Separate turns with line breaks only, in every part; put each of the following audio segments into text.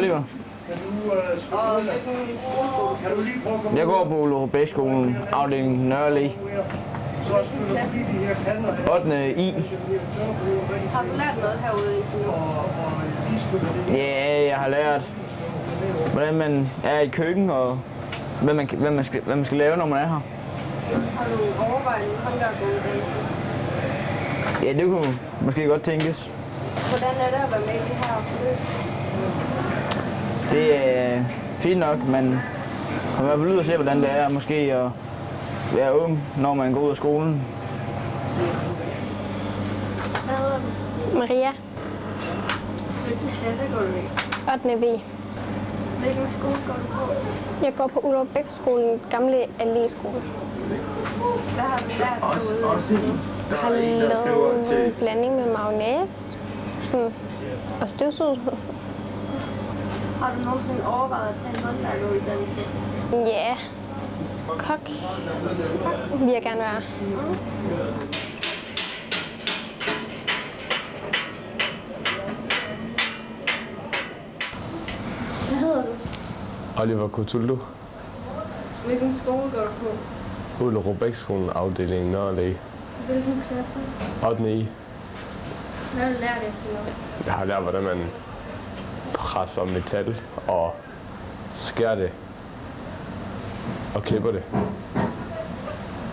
Oliver.
Og hvilken skole går du på?
Jeg går på Ole Rubæk-skolen, afdeling Nørre Allé.
Hvilken klasse?
8. I.
Har du lært noget herude indtil nu?
Ja, jeg har lært, hvordan man er i køkken, og hvad man skal lave, når man er her.
Har du overvejet en håndværkeruddannelse?
Ja, det kunne måske godt tænkes.
Hvordan er det at være med i det her forløb?
Det er fint nok. Man kommer i hvert fald ud og se, hvordan det er måske at være ung, når man går ud af skolen.
Hvad hedder du?
Maria,
Hvilken klasse går du i?
8. B.
Hvilken skole går du på?
Jeg går på Ulrik Bæk-skolen, gamle Allé-skole.
Hvad har du lært herude indtil nu?
Jeg har lavet en blanding med mayonnaise og støvsug.
Har du nogensinde overvejet at tage en håndværkeruddannelse?
Ja, kok vil jeg gerne være.
Hvad hedder du?
Oliver Cotullo.
Hvilken skole går du på?
Ole Rubæk-skolen, afdeling Nørre Allé.
Hvilken klasse?
8. I.
Hvad har du lært indtil nu?
Jeg har lært, hvordan man presser metal og skærer det og klipper det.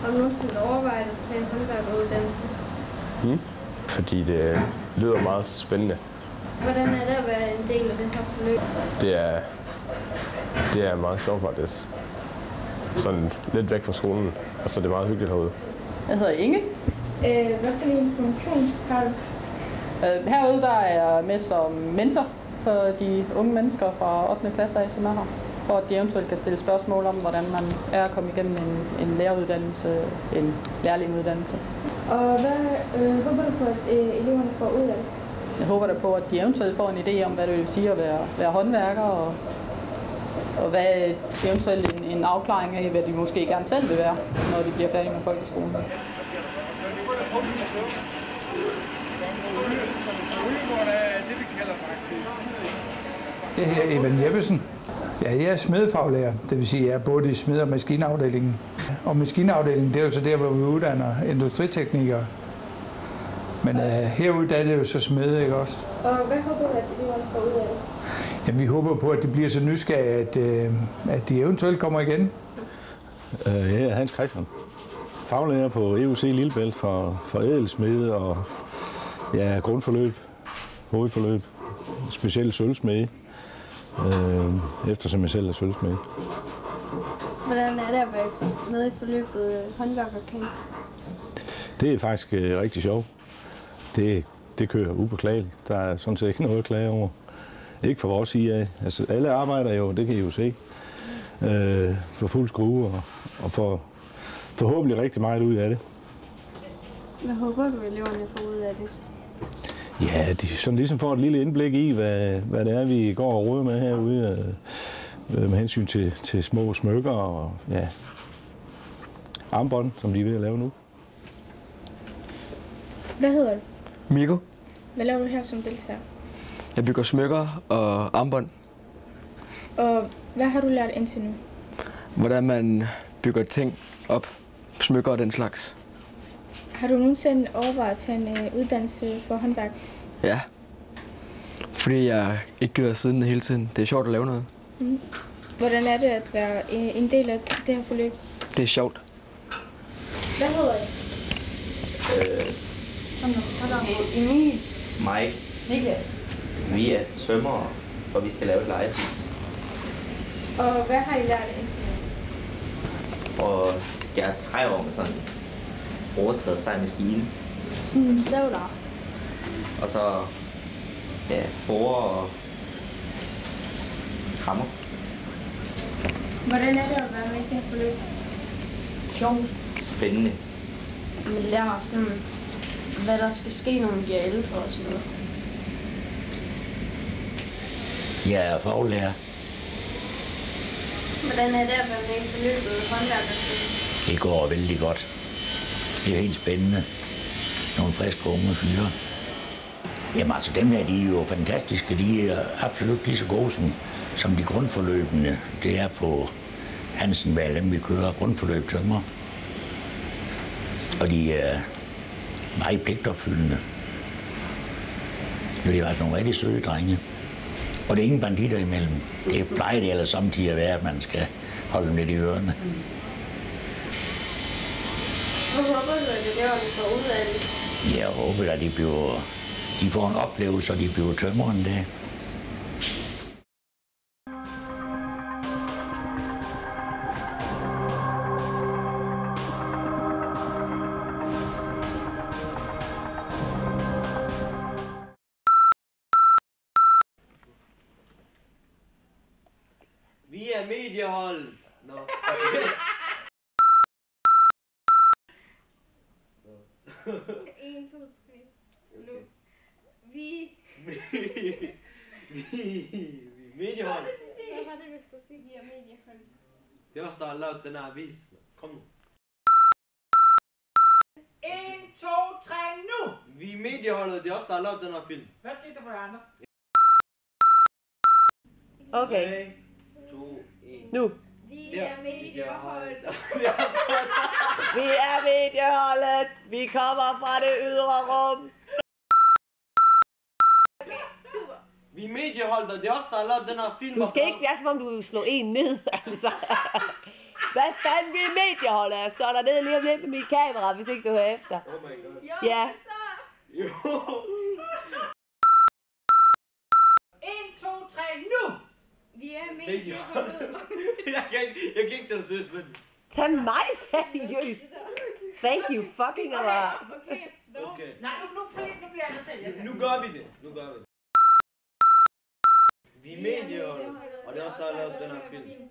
Har du nogensinde overvejet at tage en håndværkeruddannelse?
Fordi det lyder meget spændende.
Hvordan er det at være en del af det her forløb?
Det er meget sjovt faktisk. Sådan lidt væk fra skolen, og så er det meget hyggeligt herude.
Jeg hedder Inge.
Hvad for en funktion har du?
Herude der er jeg med som mentor for de unge mennesker fra 8. klasse af, som er her. For at de eventuelt kan stille spørgsmål om, hvordan man er at komme igennem en læreruddannelse, en lærlinguddannelse.
Og hvad håber du på, at eleverne får ud af det?
Jeg håber da på, at de eventuelt får en idé om, hvad det vil sige at være håndværker, og hvad eventuelt en afklaring af, hvad de måske gerne selv vil være, når de bliver færdige med folkeskolen.
Jeg hedder Evan Jeppesen. Ja, jeg er smedefaglærer, det vil sige, at jeg er både i smed- og maskinafdelingen. Og maskinafdelingen, det er jo så der, hvor vi uddanner industriteknikere. Men herude, der er det jo så smede, ikke også?
Og hvad håber du, at eleverne får ud af det?
Jamen, vi håber på, at det bliver så nysgerrige, at de eventuelt kommer igen.
Jeg er Hans Christian, faglærer på EUC Lillebælt for edelsmede og grundforløb, hovedforløb, specielt sølvsmede, eftersom jeg selv er sølvsmed.
Hvordan er det at være med i forløbet håndværkercamp?
Det er faktisk rigtig sjovt. Det kører upåklageligt. Der er sådan set ikke noget at klage over. Ikke fra vores side af. Altså, alle arbejder jo, det kan I jo se, for fuld skrue og for forhåbentlig rigtig meget ud af det.
Hvad håber du, eleverne får ud af det?
Ja, de sådan ligesom får et lille indblik i, hvad det er, vi går og roder med herude, med hensyn til små smykker og armbånd, som de er ved at lave nu.
Hvad hedder du?
Mikko.
Hvad laver du her som deltager?
Jeg bygger smykker og armbånd.
Og hvad har du lært indtil nu?
Hvordan man bygger ting op, smykker og den slags.
Har du nogensinde overvejet at tage en uddannelse for håndværk?
Ja, fordi jeg ikke gider siden hele tiden. Det er sjovt at lave noget.
Hvordan er det at være en del af det her forløb?
Det er sjovt.
Hvad hedder I?
Emil.
Mike.
Niklas.
Vi er tømrere, og vi skal lave et legehus.
Og hvad har I lært indtil nu?
Og skære træ over med sådan en overdrevet sej maskine.
Sådan en sævler.
Og så borer og hammer.
Hvordan er det at være med i det her forløb?
Sjovt.
Spændende.
Man lærer sådan, hvad der skal ske, når man bliver ældre og sådan noget.
Jeg er faglærer.
Hvordan er det at være med i forløbet håndværkerskole?
Det går vældig godt. Det er helt spændende. Nogle friske unge fyre. Jamen altså, dem her, de er jo fantastiske. De er absolut lige så gode som de grundforløbende. Det er på Hansenvalg, dem vi kører grundforløb tømmer. Og de er meget pligtopfyldende. Det er faktisk nogle rigtig søde drenge. Og det er ingen banditter imellem. Det plejer det ellers samtidig at være, at man skal holde dem lidt i ørerne.
Hvad håber du, at eleverne får ud af det?
Jeg håber, at de får en oplevelse, og de bliver tømmer en dag.
Vi er mediehold. Nå.
En, to, tre. Nu. Vi.
Mediehold.
Hvad var det, vi skulle sige? Vi er mediehold.
Det er også der har lavet den her avis. Kom nu.
1, 2, 3, nu!
Vi er medieholdet, det er også der har lavet den her film.
Hvad skete der for jer andre?
Okay.
3, 2, 1.
Nu.
Vi er mediehold.
Vi er medieholdet. Vi kommer fra det ydre rum.
Super.
Vi er medieholdet, og det er også der har lavet den her film.
Du skal ikke være som om du slår en ned, altså. Hvad fanden, vi er medieholdet? Jeg står der nede lige om lidt med mit kamera, hvis ikke du hører efter.
Oh my god.
Jo,
ja.
Jo.
1, 2, 3, nu!
Vi er medieholdet.
Jeg kan ikke tage det seriøst med den.
Tag mig seriøst. Thank you fucking a lot.
Okay, jeg slår.
Okay.
Nej, nu bliver jeg nødt til.
Nu gør vi det. Nu gør vi det. Vi er medieholdet, og det er også der har lavet den her film.